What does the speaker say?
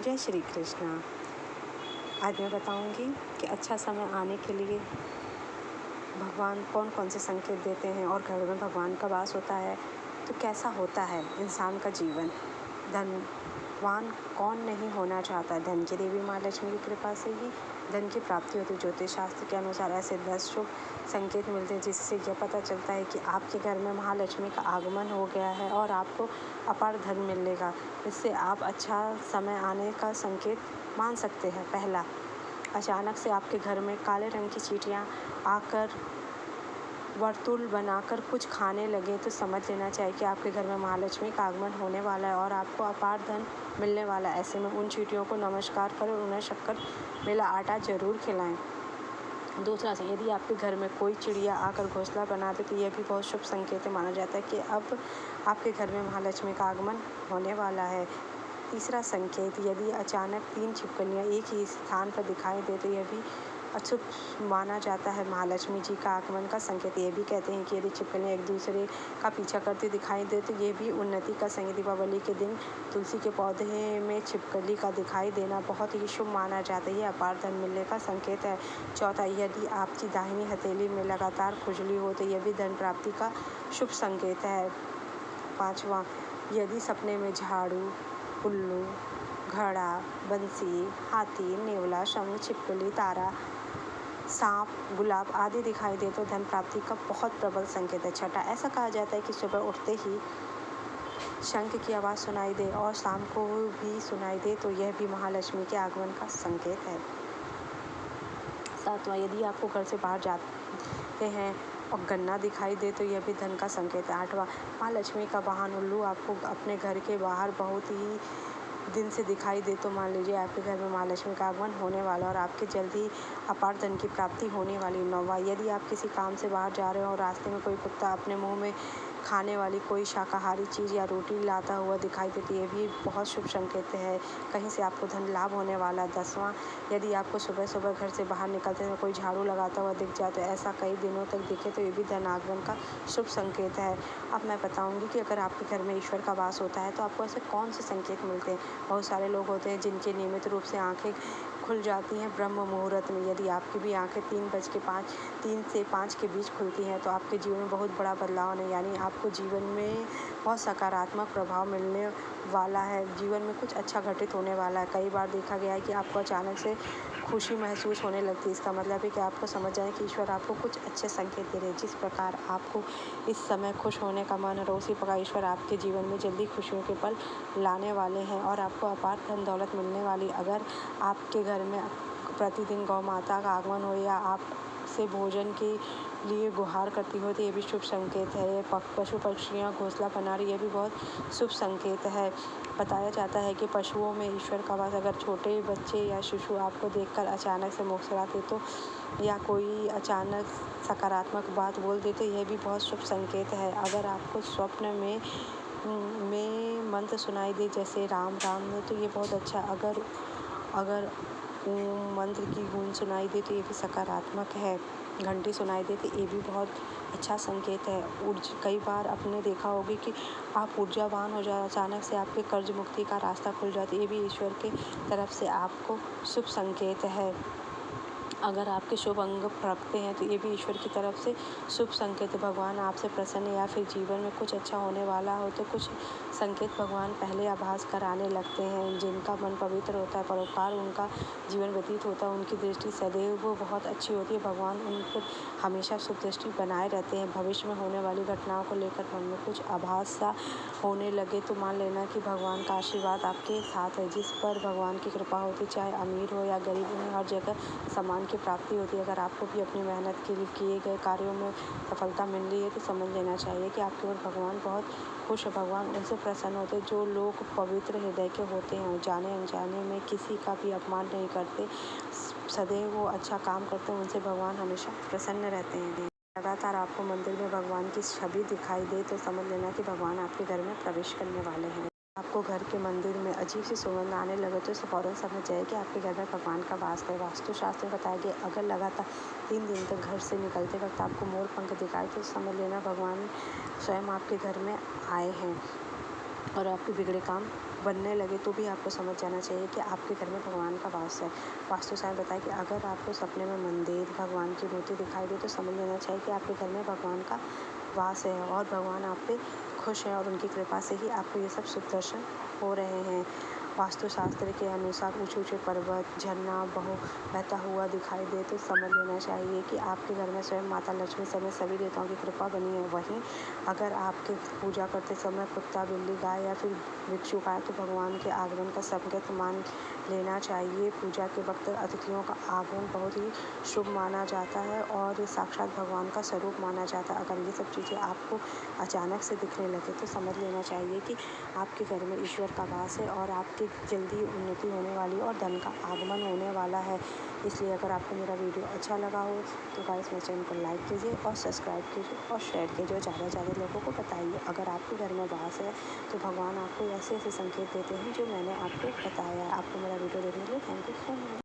जय श्री कृष्णा। आज मैं बताऊंगी कि अच्छा समय आने के लिए भगवान कौन कौन से संकेत देते हैं और घर में भगवान का वास होता है तो कैसा होता है इंसान का जीवन। धनवान कौन नहीं होना चाहता। धन की देवी माँ लक्ष्मी की कृपा से ही धन की प्राप्ति होती है। ज्योतिष शास्त्र के अनुसार ऐसे 10 शुभ संकेत मिलते हैं जिससे यह पता चलता है कि आपके घर में महालक्ष्मी का आगमन हो गया है और आपको अपार धन मिलेगा। इससे आप अच्छा समय आने का संकेत मान सकते हैं। पहला, अचानक से आपके घर में काले रंग की चींटियाँ आकर वर्तुल बनाकर कुछ खाने लगे तो समझ लेना चाहिए कि आपके घर में महालक्ष्मी का आगमन होने वाला है और आपको अपार धन मिलने वाला है। ऐसे में उन चींटियों को नमस्कार करें और उन्हें शक्कर मिला आटा जरूर खिलाएं। दूसरा, यदि आपके घर में कोई चिड़िया आकर घोंसला बना दे तो यह भी बहुत शुभ संकेत माना जाता है कि अब आपके घर में महालक्ष्मी का आगमन होने वाला है। तीसरा संकेत, यदि अचानक 3 छिपकलियाँ एक ही स्थान पर दिखाई दे तो यह भी अशुभ माना जाता है। महालक्ष्मी जी का आगमन का संकेत। ये भी कहते हैं कि यदि छिपकलियाँ एक दूसरे का पीछा करती दिखाई दे तो ये भी उन्नति का संकेत। दीपावली के दिन तुलसी के पौधे में छिपकली का दिखाई देना बहुत ही शुभ माना जाता है। ये अपार धन मिलने का संकेत है। चौथा, यदि आपकी दाहिनी हथेली में लगातार खुजली हो तो यह भी धन प्राप्ति का शुभ संकेत है। पाँचवा, यदि सपने में झाड़ू, उल्लू, घड़ा, बंसी, हाथी, नेवला, शंख, छिपकली, तारा, सांप, गुलाब आदि दिखाई दे तो धन प्राप्ति का बहुत प्रबल संकेत है। छठा, ऐसा कहा जाता है कि सुबह उठते ही शंख की आवाज़ सुनाई दे और शाम को भी सुनाई दे तो यह भी महालक्ष्मी के आगमन का संकेत है। सातवां, यदि आपको घर से बाहर जाते हैं और गन्ना दिखाई दे तो यह भी धन का संकेत है। आठवां, महालक्ष्मी का वाहन उल्लू आपको अपने घर के बाहर बहुत ही दिन से दिखाई दे तो मान लीजिए आपके घर में महालक्ष्मी का आगमन होने वाला और आपके जल्द ही अपार धन की प्राप्ति होने वाली। नौवां, यदि आप किसी काम से बाहर जा रहे हो और रास्ते में कोई कुत्ता अपने मुंह में खाने वाली कोई शाकाहारी चीज़ या रोटी लाता हुआ दिखाई देती है, ये भी बहुत शुभ संकेत है। कहीं से आपको धन लाभ होने वाला। 10वां, यदि आपको सुबह सुबह घर से बाहर निकलते समय कोई झाड़ू लगाता हुआ दिख जाए तो ऐसा कई दिनों तक दिखे तो ये भी धन आगमन का शुभ संकेत है। अब मैं बताऊंगी कि अगर आपके घर में ईश्वर का वास होता है तो आपको ऐसे कौन से संकेत मिलते हैं। बहुत सारे लोग होते हैं जिनके नियमित रूप से आंखें खुल जाती हैं ब्रह्म मुहूर्त में। यदि आपकी भी आंखें 3 से 5 के बीच खुलती हैं तो आपके जीवन में बहुत बड़ा बदलाव है, यानी आपको जीवन में बहुत सकारात्मक प्रभाव मिलने वाला है। जीवन में कुछ अच्छा घटित होने वाला है। कई बार देखा गया है कि आपको अचानक से खुशी महसूस होने लगती है। इसका मतलब है कि आपको समझ जाए कि ईश्वर आपको कुछ अच्छे संकेत दे रहे हैं। जिस प्रकार आपको इस समय खुश होने का मन है उसी प्रकार ईश्वर आपके जीवन में जल्दी खुशियों के पल लाने वाले हैं और आपको अपार धन दौलत मिलने वाली। अगर आपके घर में प्रतिदिन गौ माता का आगमन हो या आप से भोजन के लिए गुहार करती हो तो ये भी शुभ संकेत है। पशु पक्षियाँ घोंसला बना रही, ये भी बहुत शुभ संकेत है। बताया जाता है कि पशुओं में ईश्वर का वास। अगर छोटे बच्चे या शिशु आपको देखकर अचानक से मुस्कुराते तो या कोई अचानक सकारात्मक बात बोल दे तो यह भी बहुत शुभ संकेत है। अगर आपको स्वप्न में मंत्र सुनाई दे जैसे राम राम तो ये बहुत अच्छा। अगर ओम मंत्र की गूंज सुनाई दे तो ये भी सकारात्मक है। घंटी सुनाई दे तो ये भी बहुत अच्छा संकेत है। कई बार आपने देखा होगा कि आप ऊर्जावान हो जाए, अचानक से आपके कर्ज मुक्ति का रास्ता खुल जाता है, ये भी ईश्वर के तरफ से आपको शुभ संकेत है। अगर आपके शुभ अंग फड़कते हैं तो ये भी ईश्वर की तरफ से शुभ संकेत है। भगवान आपसे प्रसन्न या फिर जीवन में कुछ अच्छा होने वाला हो तो कुछ संकेत भगवान पहले आभास कराने लगते हैं। जिनका मन पवित्र होता है, परोपकार उनका जीवन व्यतीत होता है, उनकी दृष्टि सदैव बहुत अच्छी होती है। भगवान उन पर हमेशा शुभ दृष्टि बनाए रहते हैं। भविष्य में होने वाली घटनाओं को लेकर मन में कुछ आभास सा होने लगे तो मान लेना कि भगवान का आशीर्वाद आपके साथ है। जिस पर भगवान की कृपा होती, चाहे अमीर हो या गरीब हो, हर जगह समान की प्राप्ति होती है। अगर आपको भी अपनी मेहनत के लिए किए गए कार्यों में सफलता मिल रही है तो समझ लेना चाहिए कि आपके ऊपर भगवान बहुत खुश है। भगवान उनसे प्रसन्न होते हैं जो लोग पवित्र हृदय के होते हैं, जाने अनजाने में किसी का भी अपमान नहीं करते, सदैव वो अच्छा काम करते हैं, उनसे भगवान हमेशा प्रसन्न रहते हैं। लगातार आपको मंदिर में भगवान की छवि दिखाई दे तो समझ लेना कि भगवान आपके घर में प्रवेश करने वाले हैं। आपको घर के मंदिर में अजीब सी सुगंध आने लगे तो फौरन समझ जाए कि आपके घर में भगवान का वास है। वास्तुशास्त्र में बताया गया अगर लगातार 3 दिन तक घर से निकलते वक्त आपको मोर पंख दिखाए तो समझ लेना भगवान स्वयं आपके घर में आए हैं और आपके बिगड़े काम बनने लगे तो भी आपको समझ जाना चाहिए कि आपके घर में भगवान का वास है। वास्तुशास्त्र बताए कि अगर आपको सपने में मंदिर, भगवान की मूर्ति दिखाई दे तो समझ लेना चाहिए कि आपके घर में भगवान का वास है और भगवान आप पे खुश हैं और उनकी कृपा से ही आपको ये सब शुभ दर्शन हो रहे हैं। वास्तुशास्त्र के अनुसार ऊँचे-ऊँचे पर्वत, झरना बहता हुआ दिखाई दे तो समझ लेना चाहिए कि आपके घर में स्वयं माता लक्ष्मी समेत सभी देवताओं की कृपा बनी है। वहीं अगर आपके पूजा करते समय कुत्ता, बिल्ली, गाय या फिर भिक्षुक आए तो भगवान के आगमन का संकेत मान लेना चाहिए। पूजा के वक्त अतिथियों का आगमन बहुत ही शुभ माना जाता है और साक्षात भगवान का स्वरूप माना जाता है। अगर ये सब चीज़ें आपको अचानक से दिखने लगे तो समझ लेना चाहिए कि आपके घर में ईश्वर का वास है और आपकी जल्दी उन्नति होने वाली और धन का आगमन होने वाला है। इसलिए अगर आपको मेरा वीडियो अच्छा लगा हो तो गाइस मेरे चैनल को लाइक कीजिए और सब्सक्राइब कीजिए और शेयर कीजिए, ज़्यादा से ज़्यादा लोगों को बताइए। अगर आपके घर में वास है तो भगवान आपको ऐसे ऐसे संकेत देते हैं जो मैंने आपको बताया है। आपको मेरा वीडियो देखने के लिए थैंक यू सो मच।